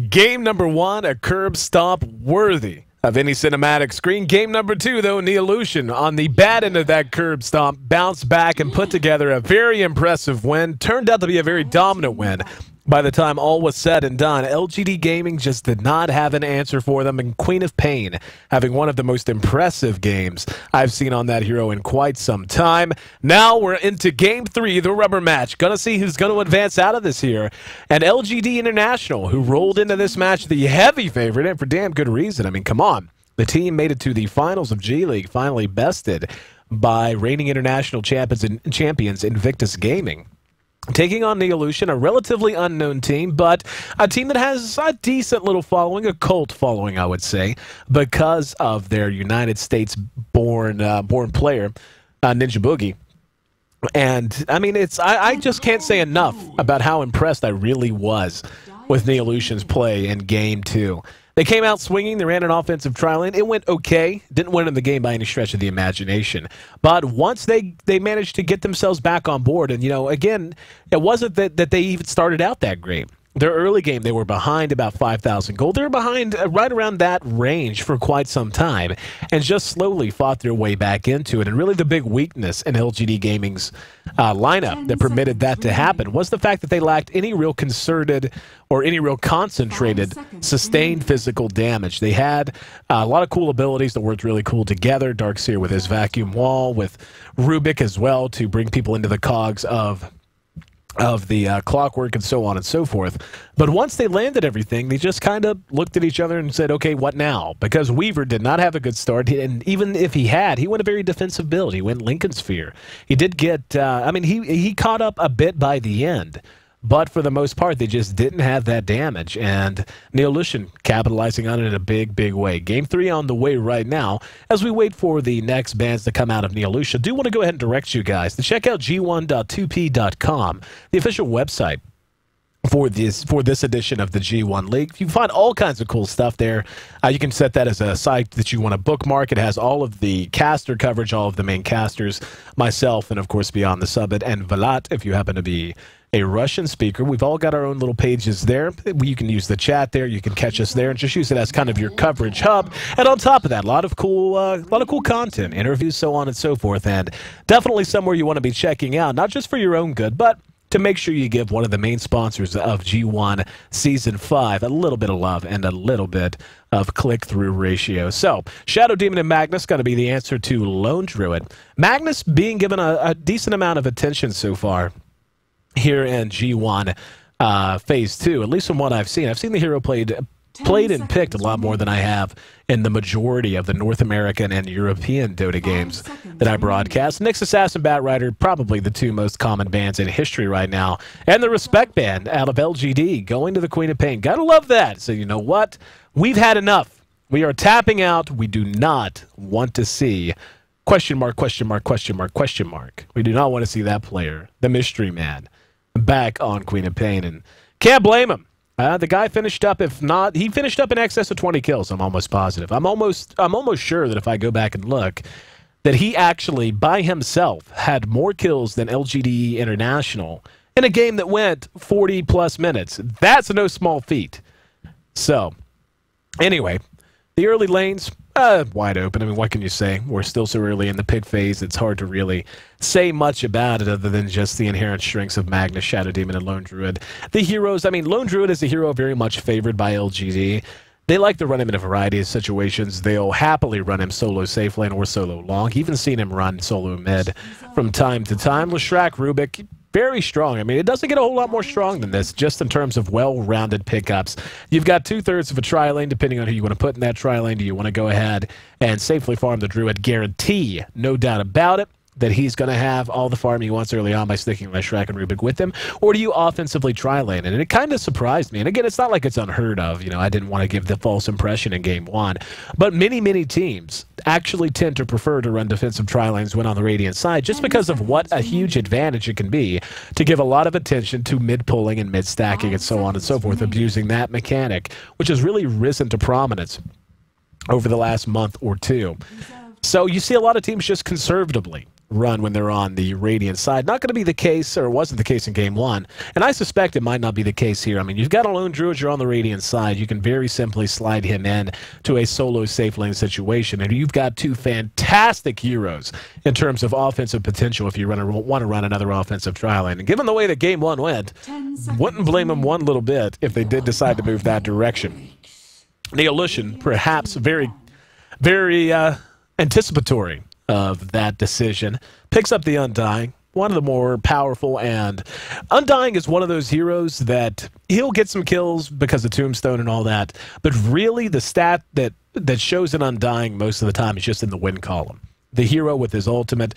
Game number 1, a curb stomp worthy of any cinematic screen. Game number 2, though, Neo.int on the bad end of that curb stomp bounced back and put together a very impressive win. Turned out to be a very dominant win. By the time all was said and done, LGD Gaming just did not have an answer for them, and Queen of Pain having one of the most impressive games I've seen on that hero in quite some time. Now we're into Game 3, the rubber match. Gonna see who's going to advance out of this here. And LGD International, who rolled into this match the heavy favorite, and for damn good reason. I mean, come on. The team made it to the finals of G League, finally bested by reigning international champions Invictus Gaming. Taking on Neo.int, a relatively unknown team, but a team that has a decent little following, a cult following, I would say, because of their United States-born player, Ninja Boogie. And, I mean, I just can't say enough about how impressed I really was with Neo.int's play in Game 2. They came out swinging. They ran an offensive trial lane. It went okay. Didn't win in the game by any stretch of the imagination. But once they managed to get themselves back on board, and, you know, again, it wasn't that they even started out that great. Their early game, they were behind about 5,000 gold. They were behind right around that range for quite some time and just slowly fought their way back into it. And really the big weakness in LGD Gaming's lineup that permitted that to happen was the fact that they lacked any real concerted or any real concentrated, sustained physical damage. They had a lot of cool abilities that worked really cool together. Darkseer with his vacuum wall, with Rubik as well to bring people into the cogs of the clockwork and so on and so forth. But once they landed everything, they just kind of looked at each other and said, okay, what now? Because Weaver did not have a good start, and even if he had, he went a very defensive build. He went Lincoln Sphere. He did get, I mean, he caught up a bit by the end, but for the most part, they just didn't have that damage, and Neo.int capitalizing on it in a big, big way. Game 3 on the way right now. As we wait for the next bands to come out of Neo.int, I do want to go ahead and direct you guys to check out G1.2p.com, the official website for this edition of the G1 League. You can find all kinds of cool stuff there. You can set that as a site that you want to bookmark. It has all of the caster coverage, all of the main casters, myself, and of course Beyond the Subbit, and Vlad, if you happen to be a Russian speaker. We've all got our own little pages there. You can use the chat there. You can catch us there and just use it as kind of your coverage hub. And on top of that, a lot of cool content, interviews, so on and so forth. And definitely somewhere you want to be checking out, not just for your own good, but to make sure you give one of the main sponsors of G1 Season 5 a little bit of love and a little bit of click-through ratio. So, Shadow Demon and Magnus got to be the answer to Lone Druid. Magnus being given a decent amount of attention so far here in G1 Phase 2, at least from what I've seen. I've seen the hero played and picked a lot more than I have in the majority of the North American and European Dota games that I broadcast. Nyx Assassin, Batrider, probably the two most common bans in history right now. And the Respect ban out of LGD, going to the Queen of Pain. Gotta love that. So you know what? We've had enough. We are tapping out. We do not want to see question mark, question mark, question mark, question mark. We do not want to see that player, the Mystery Man, back on Queen of Pain. And can't blame him. The guy finished up, if not, he finished up in excess of 20 kills, I'm almost positive. I'm almost sure that if I go back and look, that he actually, by himself, had more kills than LGD International in a game that went 40-plus minutes. That's no small feat. So, anyway, the early lanes, wide open. I mean, what can you say? We're still so early in the pick phase, it's hard to really say much about it other than just the inherent strengths of Magnus, Shadow Demon, and Lone Druid. The heroes, I mean, Lone Druid is a hero very much favored by LGD. They like to run him in a variety of situations. They'll happily run him solo safe lane or solo long. Even seen him run solo mid from time to time. Leshrac, Rubik, very strong. I mean, it doesn't get a whole lot more strong than this, just in terms of well-rounded pickups. You've got 2/3 of a tri-lane, depending on who you want to put in that tri-lane. Do you want to go ahead and safely farm the Druid? Guarantee, no doubt about it, that he's going to have all the farm he wants early on by sticking Leshrac and Rubik with him? Or do you offensively tri-lane? And it kind of surprised me. And again, it's not like it's unheard of. You know, I didn't want to give the false impression in Game 1. But many, many teams actually tend to prefer to run defensive tri-lanes when on the Radiant side, just because of what a huge advantage it can be to give a lot of attention to mid-pulling and mid-stacking and so on and so forth, abusing that mechanic, which has really risen to prominence over the last month or two. So you see a lot of teams just conservatively run when they're on the Radiant side. Not going to be the case, or wasn't the case in Game 1. And I suspect it might not be the case here. I mean, you've got a lone druid, you're on the Radiant side. You can very simply slide him in to a solo safe lane situation. And you've got two fantastic heroes in terms of offensive potential if you want to run another offensive trial lane. And given the way that Game 1 went, wouldn't blame them one little bit if they did decide to move that direction. Neo.int, perhaps very, very anticipatory of that decision, picks up the Undying, one of the more powerful, and Undying is one of those heroes that he'll get some kills because of Tombstone and all that, but really the stat that shows an Undying most of the time is just in the win column. The hero with his ultimate,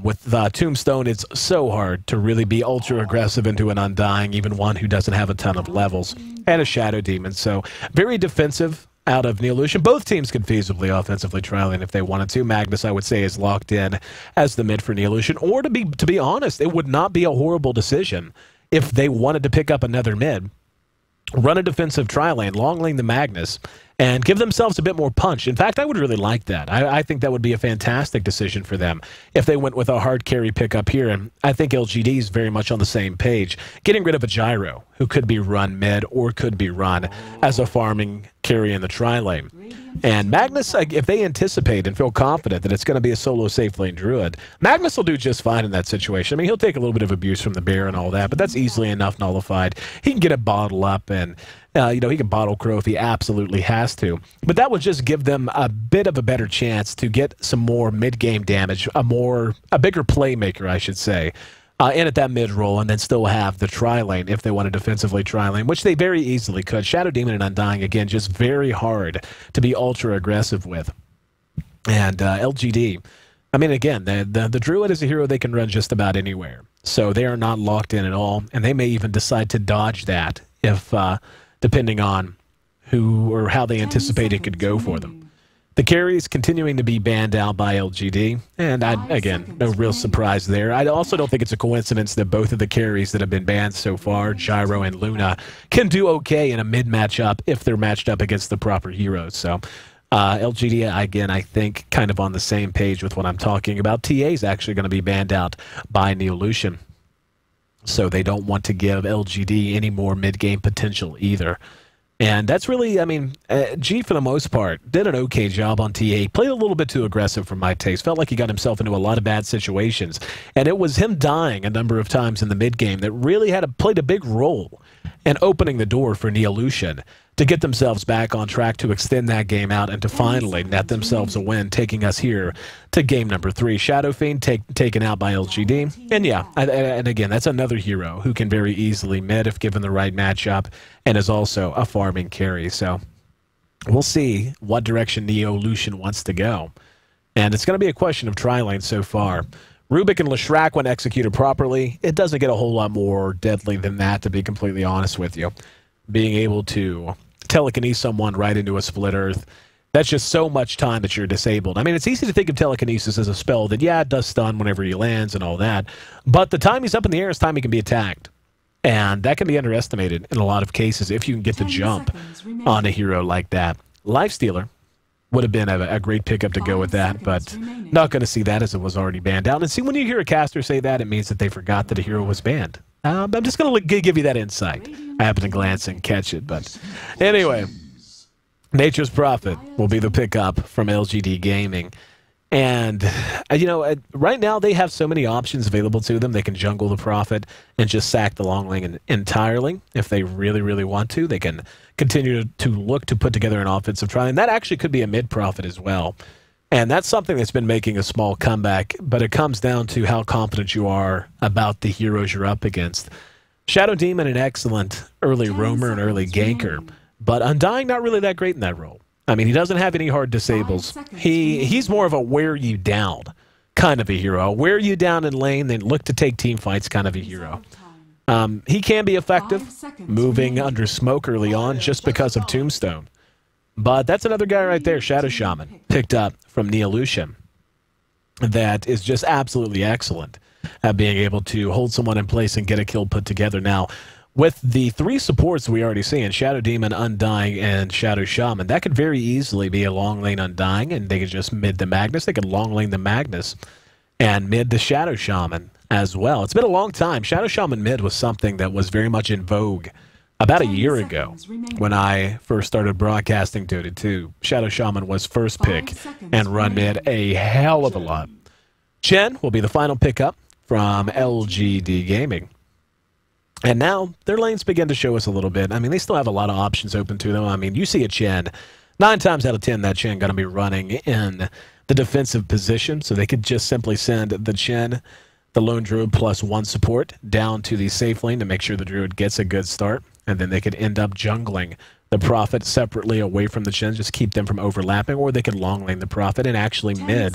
with Tombstone, it's so hard to really be ultra aggressive into an Undying, even one who doesn't have a ton of levels, and a Shadow Demon, so very defensive out of Neo.int. Both teams could feasibly offensively trial in if they wanted to. Magnus, I would say, is locked in as the mid for Neo.int. Or to be honest, it would not be a horrible decision if they wanted to pick up another mid, run a defensive trial lane, long lane the Magnus, and give themselves a bit more punch. In fact, I would really like that. I think that would be a fantastic decision for them if they went with a hard carry pickup here. And I think LGD is very much on the same page. Getting rid of a Gyro, who could be run mid or could be run as a farming carry in the tri lane. And Magnus, if they anticipate and feel confident that it's going to be a solo safe lane druid, Magnus will do just fine in that situation. I mean, he'll take a little bit of abuse from the bear and all that, but that's easily enough nullified. He can get a bottle up and he can bottle crow if he absolutely has to. But that would just give them a bit of a better chance to get some more mid-game damage, a bigger playmaker, I should say, in at that mid-roll, and then still have the tri-lane if they want to defensively tri-lane, which they very easily could. Shadow Demon and Undying, again, just very hard to be ultra-aggressive with. And LGD, I mean, again, the Druid is a hero they can run just about anywhere. So they are not locked in at all, and they may even decide to dodge that if... depending on who or how they anticipate it could go for them. The carries continuing to be banned out by LGD, and again, no real surprise there. I also don't think it's a coincidence that both of the carries that have been banned so far, Gyro and Luna, can do okay in a mid matchup if they're matched up against the proper heroes. So LGD, again, I think kind of on the same page with what I'm talking about. TA is actually going to be banned out by Neo.int. So they don't want to give LGD any more mid-game potential either. And that's really, I mean, G, for the most part, did an okay job on TA. Played a little bit too aggressive for my taste. Felt like he got himself into a lot of bad situations. And it was him dying a number of times in the mid-game that really played a big role in opening the door for Neo.int to get themselves back on track to extend that game out and to finally net themselves a win, taking us here to game number 3. Shadow Fiend taken out by LGD. And yeah, and again, that's another hero who can very easily mid if given the right matchup and is also a farming carry. So we'll see what direction Neo.int wants to go. And it's going to be a question of tri-lane so far. Rubik and Leshrac, when executed properly, it doesn't get a whole lot more deadly than that, to be completely honest with you. Being able to telekinesis someone right into a split earth, that's just so much time that you're disabled. I mean, it's easy to think of telekinesis as a spell that, yeah, it does stun whenever he lands and all that, but the time he's up in the air is time he can be attacked. And that can be underestimated in a lot of cases if you can get the jump on a hero like that. Lifestealer would have been a great pickup to go with that, but not going to see that as it was already banned out. And see, when you hear a caster say that, it means that they forgot that a hero was banned. I'm just going to give you that insight. I happen to glance and catch it, but anyway, Nature's Prophet will be the pickup from LGD Gaming. And, you know, right now they have so many options available to them. They can jungle the Prophet and just sack the long lane entirely if they really, really want to. They can continue to look to put together an offensive try. And that actually could be a mid-Prophet as well. And that's something that's been making a small comeback, but it comes down to how confident you are about the heroes you're up against. Shadow Demon, an excellent early roamer and early ganker, but Undying not really that great in that role. I mean, he doesn't have any hard disables. He's more of a wear you down kind of a hero. Wear you down in lane, then look to take team fights kind of a hero. He can be effective moving under smoke early on just because of Tombstone. But that's another guy right there, Shadow Shaman, picked up from Neo.int, that is just absolutely excellent at being able to hold someone in place and get a kill put together. Now, with the 3 supports we already see in Shadow Demon, Undying, and Shadow Shaman, that could very easily be a long lane Undying, and they could just mid the Magnus. They could long lane the Magnus and mid the Shadow Shaman as well. It's been a long time. Shadow Shaman mid was something that was very much in vogue about a year ago when I first started broadcasting Dota 2. Shadow Shaman was first pick and run mid a hell of a lot. Chen will be the final pickup from LGD Gaming. And now their lanes begin to show us a little bit. I mean, they still have a lot of options open to them. I mean, you see a Chen, 9 times out of 10, that Chen going to be running in the defensive position. So they could just simply send the Chen, the Lone Druid plus 1 support down to the safe lane to make sure the Druid gets a good start. And then they could end up jungling the Prophet separately away from the Chen, just keep them from overlapping. Or they could long lane the Prophet and actually mid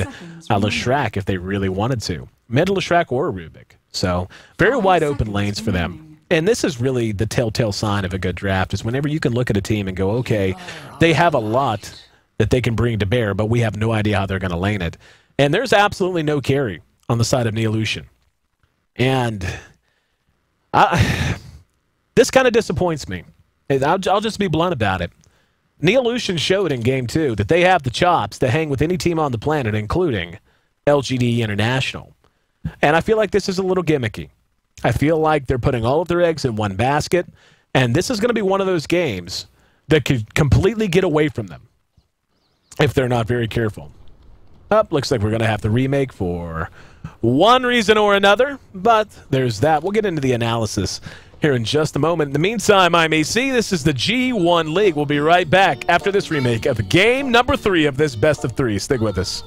Leshrac if they really wanted to. Mid Leshrac or Rubik. So very wide open lanes for them. And this is really the telltale sign of a good draft, is whenever you can look at a team and go, okay, they have a lot that they can bring to bear, but we have no idea how they're going to lane it. And there's absolutely no carry on the side of Neo.int. And this kind of disappoints me. I'll just be blunt about it. Neo.int showed in Game 2 that they have the chops to hang with any team on the planet, including LGD International. And I feel like this is a little gimmicky. I feel like they're putting all of their eggs in one basket, and this is going to be one of those games that could completely get away from them if they're not very careful. Looks like we're going to have to remake for one reason or another, but there's that. We'll get into the analysis here in just a moment. In the meantime, I'm Ayesee. This is the G-1 League. We'll be right back after this remake of game number 3 of this best of 3. Stick with us.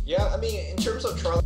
Yeah, I mean, in terms of trial.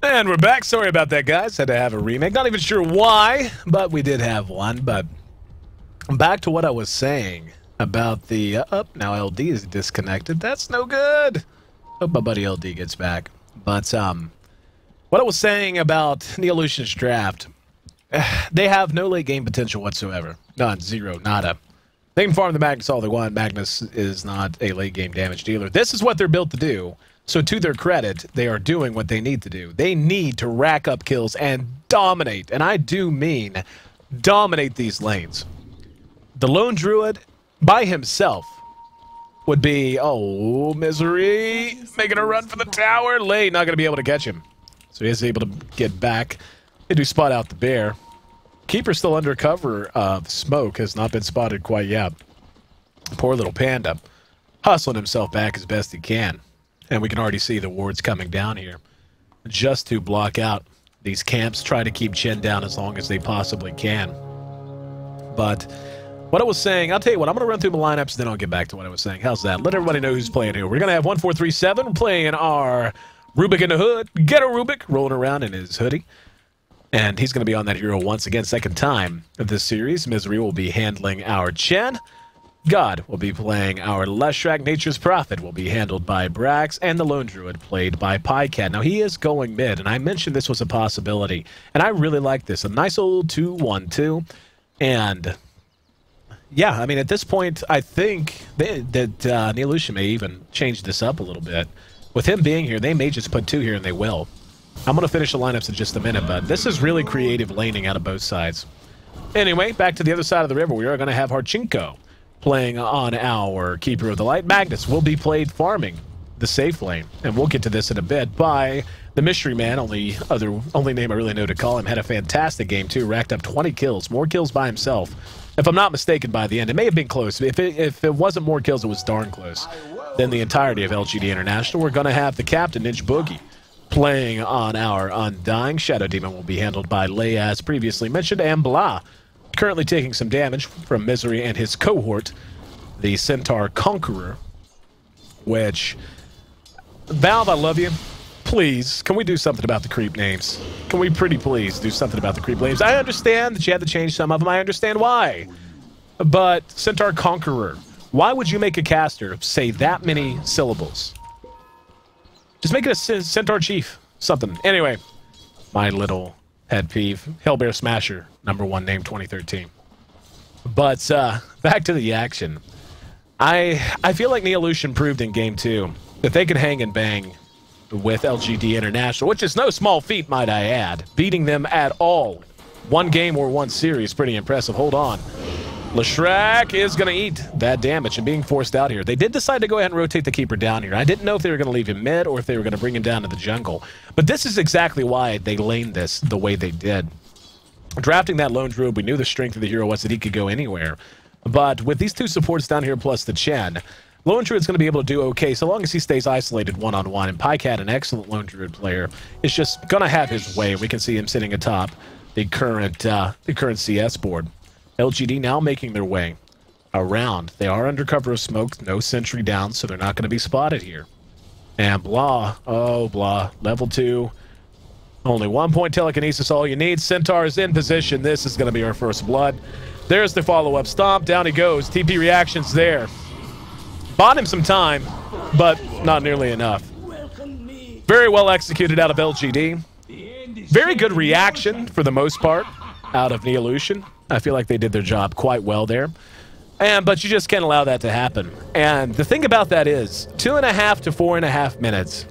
And we're back. Sorry about that, guys. Had to have a remake. Not even sure why, but we did have one. But back to what I was saying about the... now LD is disconnected. That's no good. Hope my buddy LD gets back. But what I was saying about Neo.int's draft, they have no late game potential whatsoever. None. Zero. Nada. They can farm the Magnus all they want. Magnus is not a late game damage dealer. This is what they're built to do. So to their credit, they are doing what they need to do. They need to rack up kills and dominate, and I do mean dominate these lanes. The Lone Druid, by himself, would be, oh, misery, making a run for the tower. Late, not going to be able to catch him. So he is able to get back. They do spot out the bear. Keeper's still under cover of smoke, has not been spotted quite yet. Poor little panda, hustling himself back as best he can. And we can already see the wards coming down here just to block out these camps, try to keep Chen down as long as they possibly can. But what I was saying, I'll tell you what, I'm going to run through the lineups, and then I'll get back to what I was saying. How's that? Let everybody know who's playing here. We're going to have 1437 playing our Rubik in the hood. Get a Rubik rolling around in his hoodie. And he's going to be on that hero once again, second time of this series. Misery will be handling our Chen. God will be playing our Leshrac. Nature's Prophet will be handled by Brax, and the Lone Druid played by Pycat. Now, he is going mid, and I mentioned this was a possibility, and I really like this. A nice old 2-1-2, and yeah, I mean, at this point, I think that Neo.int may even change this up a little bit. With him being here, they may just put 2 here, and they will. I'm going to finish the lineups in just a minute, but this is really creative laning out of both sides. Anyway, back to the other side of the river. We are going to have Harchinko playing on our Keeper of the Light. Magnus will be played farming the safe lane, and we'll get to this in a bit, by the Mystery Man. Only name I really know to call him. Had a fantastic game, too. Racked up 20 kills. More kills by himself. If I'm not mistaken, by the end. It may have been close. If it wasn't more kills, it was darn close. Then the entirety of LGD International. We're going to have the captain, Ninja Boogie, playing on our Undying. Shadow Demon will be handled by Lei, as previously mentioned, and Blah, currently taking some damage from Misery and his cohort, the Centaur Conqueror, which, Valve, I love you. Please, can we do something about the creep names? Can we pretty please do something about the creep names? I understand that you had to change some of them. I understand why. But Centaur Conqueror, why would you make a caster say that many syllables? Just make it a Centaur Chief. Something. Anyway, my little pet peeve. Hellbear Smasher, #1 name 2013. But back to the action. I feel like Neo.int proved in Game 2 that they could hang and bang with LGD International, which is no small feat, might I add. Beating them at all. One game or one series, pretty impressive. Hold on. Leshrac is going to eat that damage and being forced out here. They did decide to go ahead and rotate the Keeper down here. I didn't know if they were going to leave him mid or if they were going to bring him down to the jungle. But this is exactly why they laned this the way they did. Drafting that Lone Druid, we knew the strength of the hero was that he could go anywhere. But with these 2 supports down here plus the Chen, Lone Druid's going to be able to do okay so long as he stays isolated one-on-one. And Pycat, an excellent Lone Druid player, is just going to have his way. We can see him sitting atop the current CS board. LGD now making their way around. They are under cover of smoke, no sentry down, so they're not going to be spotted here. And Blah, oh Blah, level 2. Only 1 point telekinesis, all you need. Centaur is in position. This is going to be our first blood. There's the follow-up stomp. Down he goes. TP reactions there. Bought him some time, but not nearly enough. Very well executed out of LGD. Very good reaction for the most part out of Neo.int. I feel like they did their job quite well there. But you just can't allow that to happen. And the thing about that is 2.5 to 4.5 minutes.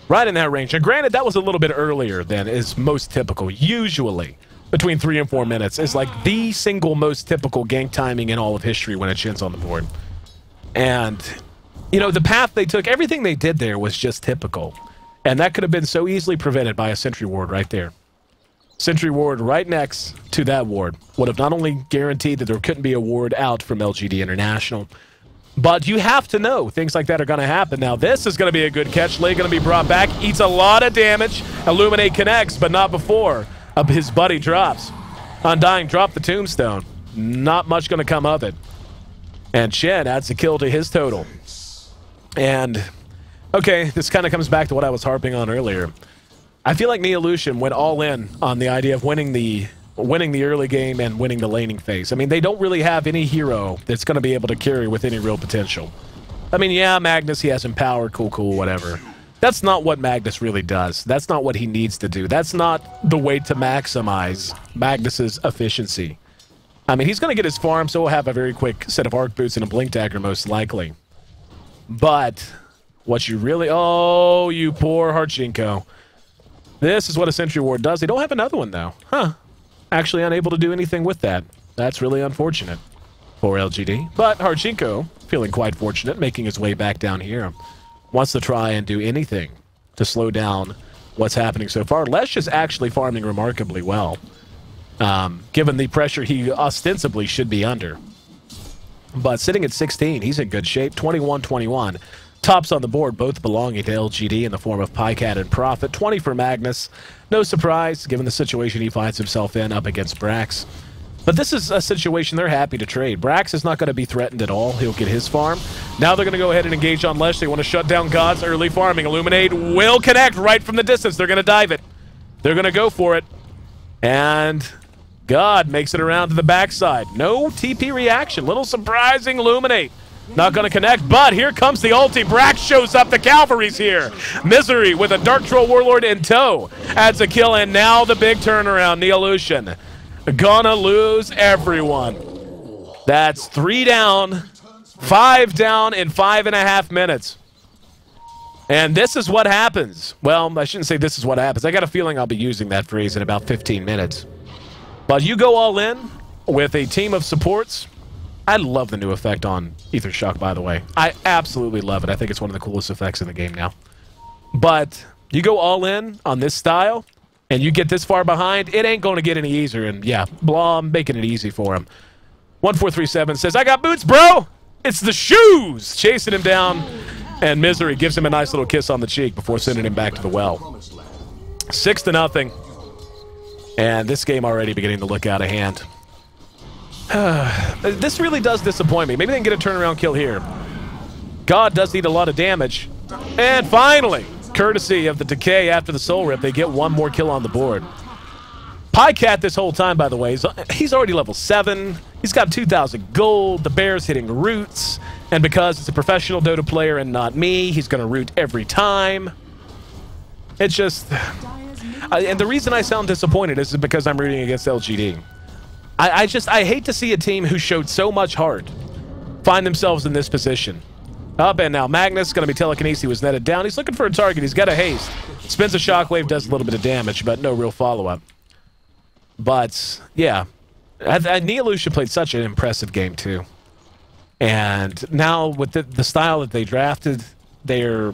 Right in that range. And granted, that was a little bit earlier than is most typical. Usually, between 3 and 4 minutes is like the single most typical gank timing in all of history when a Shin's on the board. And, you know, the path they took, everything they did there was just typical. And that could have been so easily prevented by a sentry ward right there. Sentry ward right next to that ward would have not only guaranteed that there couldn't be a ward out from LGD International, but you have to know things like that are going to happen. Now, this is going to be a good catch. Lei going to be brought back. Eats a lot of damage. Illuminate connects, but not before his buddy drops. Undying dropped the tombstone. Not much going to come of it. And Shen adds a kill to his total. And, okay, this kind of comes back to what I was harping on earlier. I feel like Neo.int went all in on the idea of winning the early game and winning the laning phase. I mean, they don't really have any hero that's going to be able to carry with any real potential. I mean, yeah, Magnus, he has empower, cool, whatever. That's not what Magnus really does. That's not what he needs to do. That's not the way to maximize Magnus's efficiency. I mean, he's going to get his farm, so he'll have a very quick set of arc boots and a blink dagger most likely. But what you really... Oh, you poor Harchinko. This is what a sentry ward does. They don't have another one, though. Huh. Actually unable to do anything with that. That's really unfortunate for LGD. But Harchinko, feeling quite fortunate, making his way back down here. Wants to try and do anything to slow down what's happening so far. Lesh is actually farming remarkably well, given the pressure he ostensibly should be under. But sitting at 16, he's in good shape. 21-21. Tops on the board, both belonging to LGD in the form of Pycat and Prophet. 20 for Magnus. No surprise, given the situation he finds himself in up against Brax. But this is a situation they're happy to trade. Brax is not going to be threatened at all. He'll get his farm. Now they're going to go ahead and engage on Lesh. They want to shut down God's early farming. Illuminate will connect right from the distance. They're going to dive it. They're going to go for it. And God makes it around to the backside. No TP reaction. Little surprising. Illuminate not going to connect, but here comes the ulti. Brax shows up. The Cavalry's here. Misery with a Dark Troll Warlord in tow adds a kill, and now the big turnaround. Neo.int gonna lose everyone. That's 3 down, 5 down in 5.5 minutes. And this is what happens. Well, I shouldn't say this is what happens. I got a feeling I'll be using that phrase in about 15 minutes. But you go all in with a team of supports. I love the new effect on Ether Shock, by the way. I absolutely love it. I think it's one of the coolest effects in the game now. But you go all in on this style, and you get this far behind, it ain't going to get any easier. And yeah, Blom making it easy for him. 1437 says, I got boots, bro! It's the shoes! Chasing him down, and Misery gives him a nice little kiss on the cheek before sending him back to the well. 6-0. And this game already beginning to look out of hand. This really does disappoint me. Maybe they can get a turnaround kill here. God does need a lot of damage. And finally, courtesy of the decay after the soul rip, they get one more kill on the board. Pycat this whole time, by the way, he's already level 7. He's got 2,000 gold. The bear's hitting roots. And because it's a professional Dota player and not me, he's going to root every time. It's just... and the reason I sound disappointed is because I'm rooting against LGD. I hate to see a team who showed so much heart find themselves in this position. Up and now Magnus, going to be telekinesis. He was netted down. He's looking for a target. He's got a haste. Spins a shockwave, does a little bit of damage, but no real follow-up. But, yeah. Neo.int played such an impressive game, too. And now, with the style that they drafted, they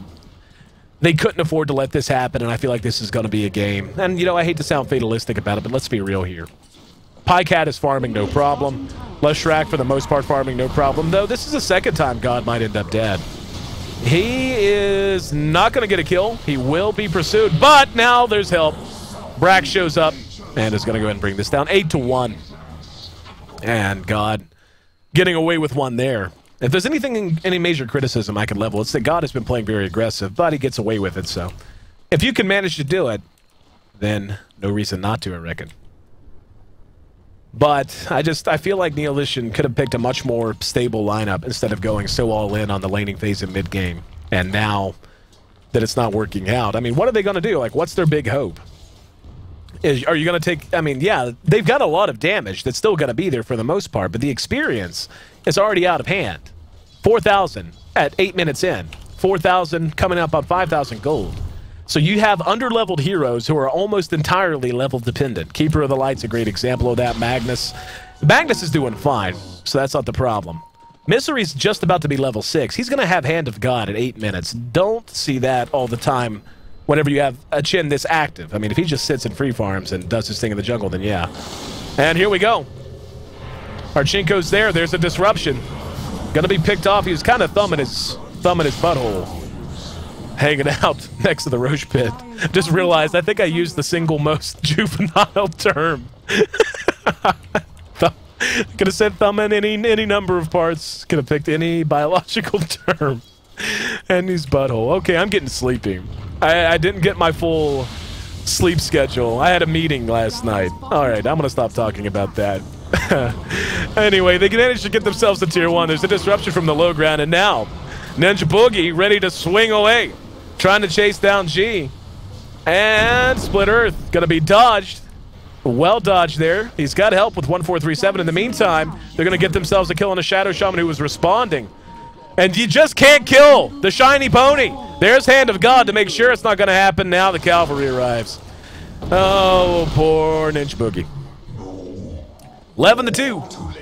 couldn't afford to let this happen, and I feel like this is going to be a game. And, you know, I hate to sound fatalistic about it, but let's be real here. Pycat is farming, no problem. Leshrac, for the most part, farming, no problem. Though this is the second time God might end up dead. He is not going to get a kill. He will be pursued, but now there's help. Brax shows up and is going to go ahead and bring this down. 8-1. And God getting away with one there. If there's any major criticism I can level, it's that God has been playing very aggressive, but he gets away with it. So if you can manage to do it, then no reason not to, I reckon. But I feel like Neo.int could have picked a much more stable lineup instead of going so all in on the laning phase in mid-game. And now that it's not working out, I mean, what are they going to do? Like, what's their big hope? Are you going to take... I mean, yeah, they've got a lot of damage that's still going to be there for the most part, but the experience is already out of hand. 4,000 at 8 minutes in. 4,000 coming up on 5,000 gold. So you have under-leveled heroes who are almost entirely level-dependent. Keeper of the Light's a great example of that. Magnus. Magnus is doing fine, so that's not the problem. Misery's just about to be level 6. He's going to have Hand of God at 8 minutes. Don't see that all the time whenever you have a Chin this active. I mean, if he just sits in free farms and does his thing in the jungle, then yeah. And here we go. Archinko's there. There's a disruption. Gonna be picked off. He was kind of thumbing his butthole. Hanging out next to the Roche pit. Just realized I think I used the single most juvenile term. Could have said thumb in any number of parts. Could have picked any biological term. And his butthole. Okay, I'm getting sleepy. I didn't get my full sleep schedule. I had a meeting last night. Alright, I'm gonna stop talking about that. Anyway, they managed to get themselves to tier 1. There's a disruption from the low ground, and now Ninja Boogie ready to swing away. Trying to chase down G. And Split Earth gonna be dodged. Well dodged there. He's got help with 1437. In the meantime, they're gonna get themselves a kill on a Shadow Shaman who was responding. And you just can't kill the shiny pony. There's Hand of God to make sure it's not gonna happen. Now the cavalry arrives. Oh, poor Ninja Boogie. 11-2.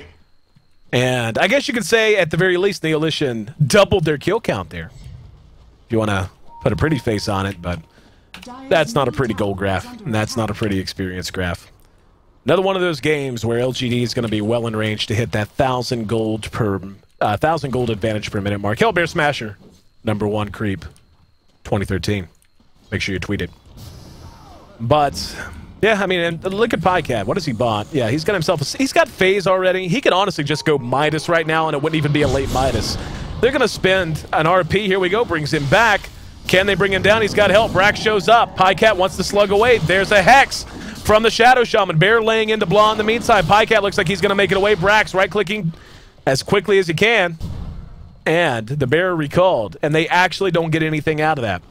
And I guess you could say, at the very least, Neolition doubled their kill count there. If you want to put a pretty face on it, but that's not a pretty goal graph, and that's not a pretty experience graph. Another one of those games where LGD is going to be well in range to hit that 1,000 gold advantage per minute mark. Hellbear Smasher, #1 creep, 2013. Make sure you tweet it. But yeah, I mean, and look at PyCat. What has he bought? Yeah, he's got himself he's got phase already. He could honestly just go Midas right now, and it wouldn't even be a late Midas. They're going to spend an RP. Here we go. Brings him back. Can they bring him down? He's got help. Brax shows up. PyCat wants to slug away. There's a Hex from the Shadow Shaman. Bear laying into Blah in the meantime. PyCat looks like he's going to make it away. Brax right-clicking as quickly as he can. And the Bear recalled. And they actually don't get anything out of that.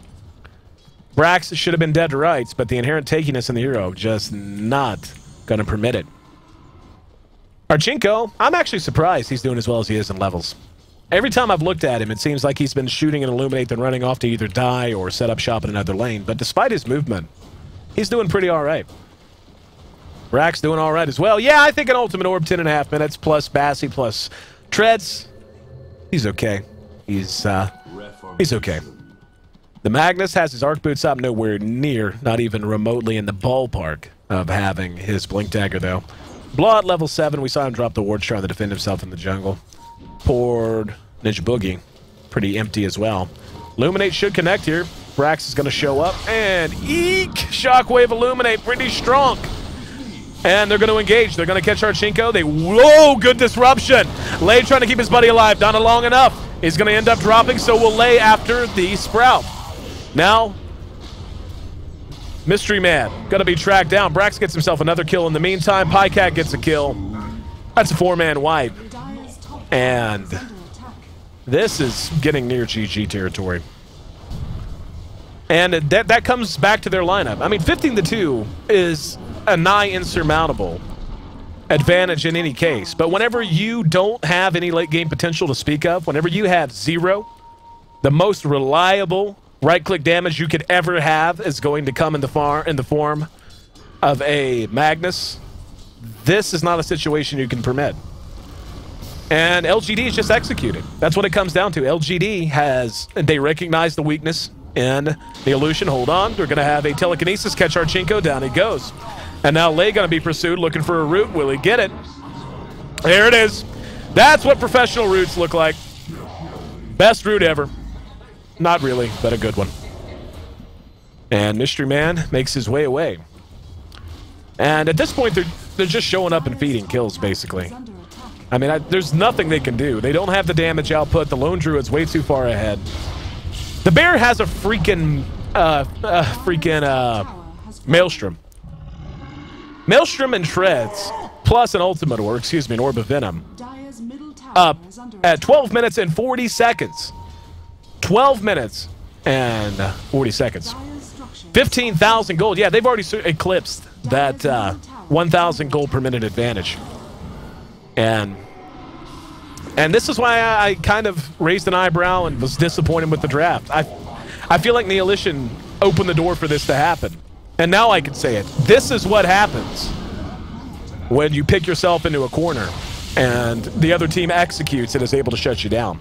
Brax should have been dead to rights, but the inherent takiness in the hero just not going to permit it. Archinko, I'm actually surprised he's doing as well as he is in levels. Every time I've looked at him, it seems like he's been shooting an Illuminate, then running off to either die or set up shop in another lane. But despite his movement, he's doing pretty all right. Brax doing all right as well. Yeah, I think an Ultimate Orb, 10.5 minutes, plus Bassy, plus Treads. He's okay. He's okay. The Magnus has his Arc Boots up, nowhere near, not even remotely in the ballpark of having his Blink Dagger, though. Blood, level 7. We saw him drop the wards trying to defend himself in the jungle. Poor Ninja Boogie. Pretty empty as well. Illuminate should connect here. Brax is going to show up. And eek! Shockwave Illuminate, pretty strong. And they're going to engage. They're going to catch Archinko. Whoa, good disruption. Lay trying to keep his buddy alive. Not long enough. He's going to end up dropping, so we'll Lay after the Sprout. Now, Mystery Man going to be tracked down. Brax gets himself another kill in the meantime. PyCat gets a kill. That's a 4-man wipe. And this is getting near GG territory. And that comes back to their lineup. I mean, 15-2 is a nigh insurmountable advantage in any case. But whenever you don't have any late game potential to speak of, whenever you have 0, the most reliable right-click damage you could ever have is going to come in the form of a Magnus. This is not a situation you can permit. And LGD is just executed. That's what it comes down to. LGD they recognize the weakness in the illusion. Hold on. They're going to have a telekinesis catch Archinko. Down he goes. And now Lay going to be pursued, looking for a root. Will he get it? There it is. That's what professional roots look like. Best root ever. Not really, but a good one. And Mystery Man makes his way away. And at this point, they're just showing up and feeding kills, basically. I mean, there's nothing they can do. They don't have the damage output. The Lone Druid's way too far ahead. The Bear has a freaking Maelstrom. Maelstrom and Treads, plus an Ultimate Orb, an Orb of Venom, up at 12 minutes and 40 seconds. 12 minutes and 40 seconds. 15,000 gold. Yeah, they've already eclipsed that 1,000 gold per minute advantage. And this is why I kind of raised an eyebrow and was disappointed with the draft. I feel like Neolition opened the door for this to happen. And now I can say it. This is what happens when you pick yourself into a corner and the other team executes and is able to shut you down.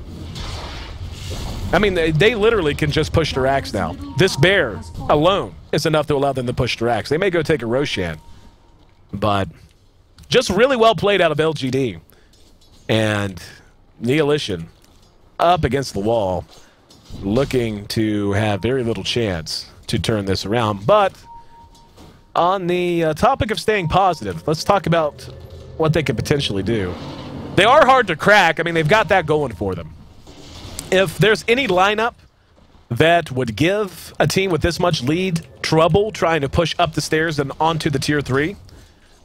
I mean, they literally can just push their axe now. This bear alone is enough to allow them to push their axe. They may go take a Roshan, but just really well played out of LGD. And Neo.int up against the wall, looking to have very little chance to turn this around. But on the topic of staying positive, let's talk about what they could potentially do. They are hard to crack. I mean, they've got that going for them. If there's any lineup that would give a team with this much lead trouble trying to push up the stairs and onto the tier 3,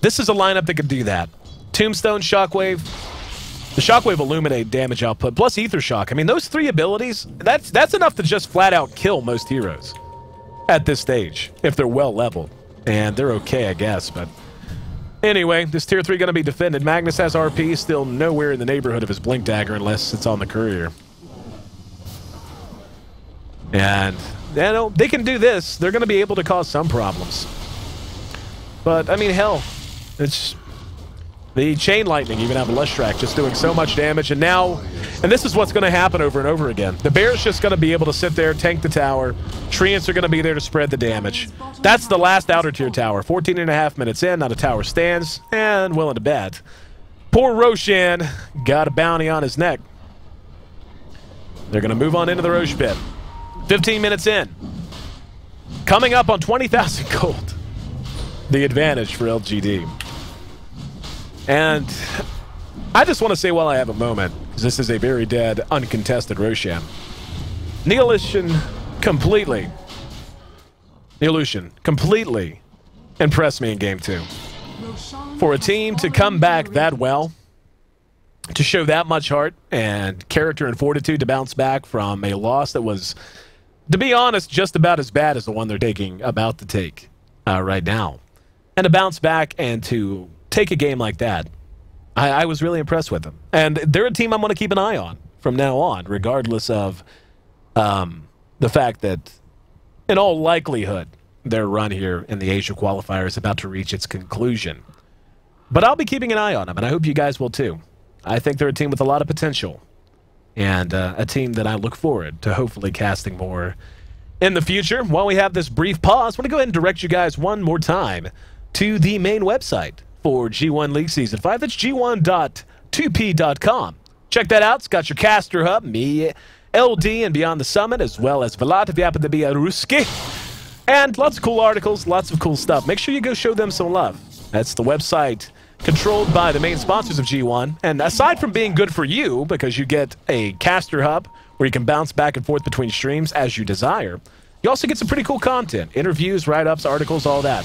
this is a lineup that could do that. Tombstone, Shockwave, the Shockwave Illuminate damage output, plus Ether Shock. I mean, those 3 abilities, that's enough to just flat out kill most heroes at this stage, if they're well leveled. And they're okay, I guess, but anyway, this tier 3 going to be defended. Magnus has RP, still nowhere in the neighborhood of his Blink Dagger unless it's on the courier. And, you know, they can do this. They're going to be able to cause some problems. But, I mean, hell, it's the Chain Lightning, even have a Lustrack, just doing so much damage. And now, and this is what's going to happen over and over again. The Bear's just going to be able to sit there, tank the tower. Treants are going to be there to spread the damage. That's the last outer tier tower. 14.5 minutes in, now the tower stands, and willing to bet. Poor Roshan got a bounty on his neck. They're going to move on into the Roche pit. 15 minutes in. Coming up on 20,000 gold. The advantage for LGD. And I just want to say while I have a moment, because this is a very dead, uncontested Roshan. Neo.int completely impressed me in Game 2. For a team to come back that well, to show that much heart and character and fortitude to bounce back from a loss that was, to be honest, just about as bad as the one they're about to take right now. And to bounce back and to take a game like that, I was really impressed with them. And they're a team I'm going to keep an eye on from now on, regardless of the fact that, in all likelihood, their run here in the Asia qualifier is about to reach its conclusion. But I'll be keeping an eye on them, and I hope you guys will too. I think they're a team with a lot of potential, and a team that I look forward to hopefully casting more in the future. While we have this brief pause, I want to go ahead and direct you guys one more time to the main website for G1 League Season 5. That's G1.2p.com. Check that out. It's got your caster hub, me, LD, and Beyond the Summit, as well as Vlad if you happen to be a Ruski. And lots of cool articles, lots of cool stuff. Make sure you go show them some love. That's the website controlled by the main sponsors of G1. And aside from being good for you, because you get a caster hub where you can bounce back and forth between streams as you desire, you also get some pretty cool content. Interviews, write-ups, articles, all that.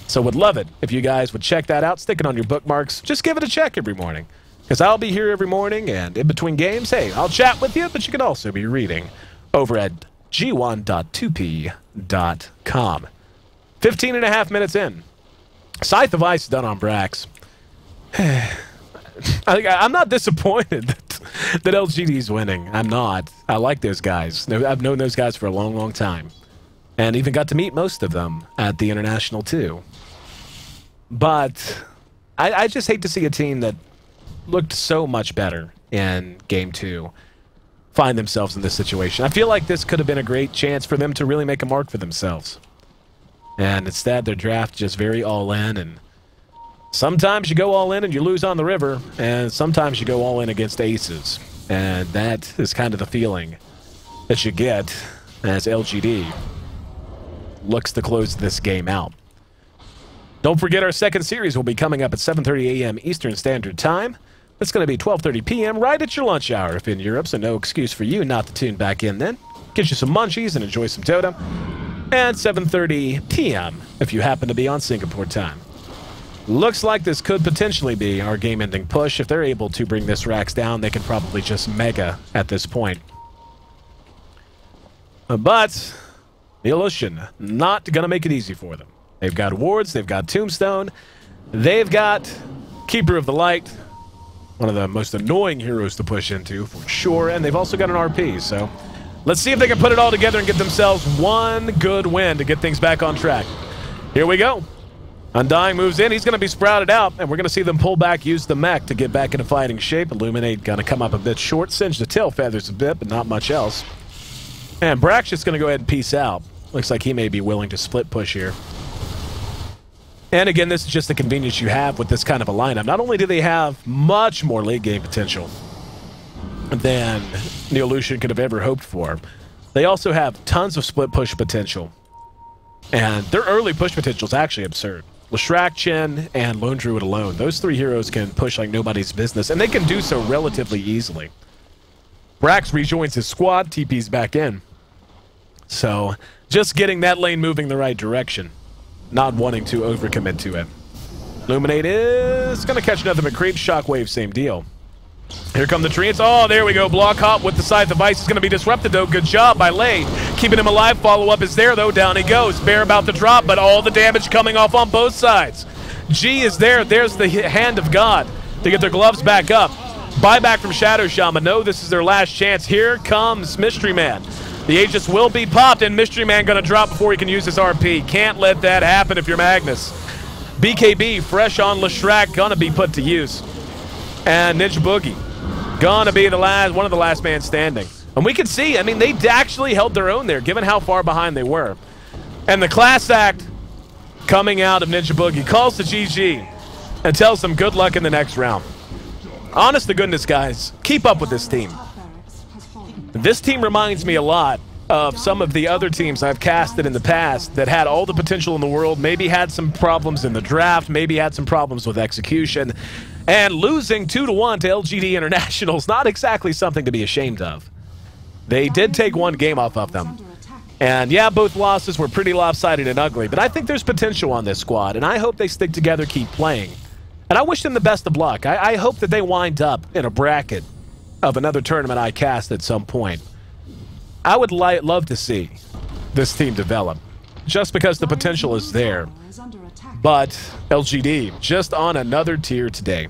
So would love it if you guys would check that out, stick it on your bookmarks. Just give it a check every morning, because I'll be here every morning, and in between games, hey, I'll chat with you, but you can also be reading over at G1.2p.com. 15.5 minutes in. Scythe of Ice done on Brax. I'm not disappointed that LGD's winning. I'm not. I like those guys. I've known those guys for a long, long time. And even got to meet most of them at the International too. But I just hate to see a team that looked so much better in Game 2 find themselves in this situation. I feel like this could have been a great chance for them to really make a mark for themselves. And instead, their draft just very all-in, and sometimes you go all-in and you lose on the river, and sometimes you go all-in against aces. And that is kind of the feeling that you get as LGD looks to close this game out. Don't forget our second series will be coming up at 7:30 a.m. Eastern Standard Time. It's going to be 12:30 p.m. right at your lunch hour if in Europe, so no excuse for you not to tune back in then. Get you some munchies and enjoy some Dota. And 7:30 p.m. if you happen to be on Singapore time. Looks like this could potentially be our game-ending push. If they're able to bring this Rax down, they can probably just mega at this point. But Neo.int not going to make it easy for them. They've got wards, they've got Tombstone, they've got Keeper of the Light, one of the most annoying heroes to push into, for sure, and they've also got an RP, so Let's see if they can put it all together and get themselves one good win to get things back on track. Here we go. Undying moves in. He's going to be sprouted out, and we're going to see them pull back, use the mech to get back into fighting shape. Illuminate going to come up a bit short, singe the tail feathers a bit, but not much else. And Brack's just going to go ahead and peace out. Looks like he may be willing to split push here. And again, this is just the convenience you have with this kind of a lineup. Not only do they have much more late game potential than Neo.int could have ever hoped for, they also have tons of split push potential. And their early push potential is actually absurd. Leshrac, Chen, and Lone Druid alone, those three heroes can push like nobody's business, and they can do so relatively easily. Brax rejoins his squad, TP's back in. So, just getting that lane moving the right direction, not wanting to overcommit to it. Illuminate is going to catch another McCreep. Shockwave, same deal. Here come the treants. Oh, there we go. Block hop with the side device is going to be disrupted, though. Good job by Lay. Keeping him alive. Follow-up is there, though. Down he goes. Bear about to drop, but all the damage coming off on both sides. G is there. There's the hand of God to get their gloves back up. Buyback from Shadow Shaman. No, this is their last chance. Here comes Mystery Man. The Aegis will be popped, and Mystery Man going to drop before he can use his RP. Can't let that happen if you're Magnus. BKB, fresh on Leshrac, going to be put to use. And Ninja Boogie gonna be the one of the last man standing. And we can see, I mean, they actually held their own there, given how far behind they were. And the class act coming out of Ninja Boogie calls to GG and tells them good luck in the next round. Honest to goodness, guys, keep up with this team. This team reminds me a lot of some of the other teams I've casted in the past that had all the potential in the world, maybe had some problems in the draft, maybe had some problems with execution. And losing 2-1 to LGD International is not exactly something to be ashamed of. They did take one game off of them. And yeah, both losses were pretty lopsided and ugly, but I think there's potential on this squad, and I hope they stick together, keep playing. And I wish them the best of luck. I hope that they wind up in a bracket of another tournament I cast at some point. I would love to see this team develop, just because the potential is there. But LGD just on another tier today.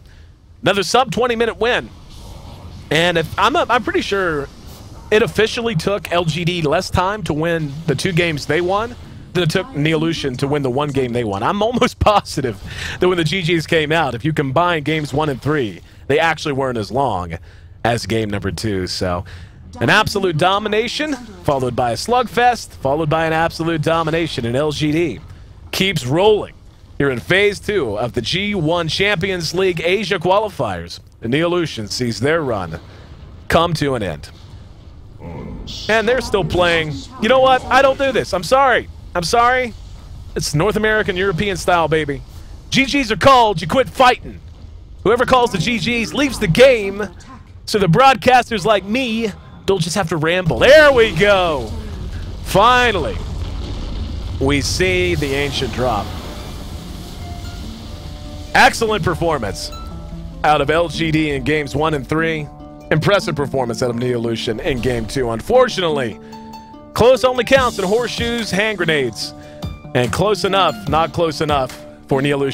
Another sub 20-minute win. And if I'm pretty sure it officially took LGD less time to win the 2 games they won than it took Neo.int to win the 1 game they won. I'm almost positive that when the GGs came out, if you combine games 1 and 3, they actually weren't as long as game number 2. So an absolute domination, followed by a slugfest, followed by an absolute domination, and LGD keeps rolling here in Phase 2 of the G-1 Champions League Asia qualifiers. The Neo.int sees their run come to an end. And they're still playing. You know what? I don't do this. I'm sorry. I'm sorry. It's North American, European style, baby. GGs are called. You quit fighting. Whoever calls the GGs leaves the game, so the broadcasters like me don't just have to ramble. There we go. Finally, we see the ancient drop. Excellent performance out of LGD in games 1 and 3. Impressive performance out of Neo.int in game 2. Unfortunately, close only counts in horseshoes, hand grenades. And close enough, not close enough for Neo.int.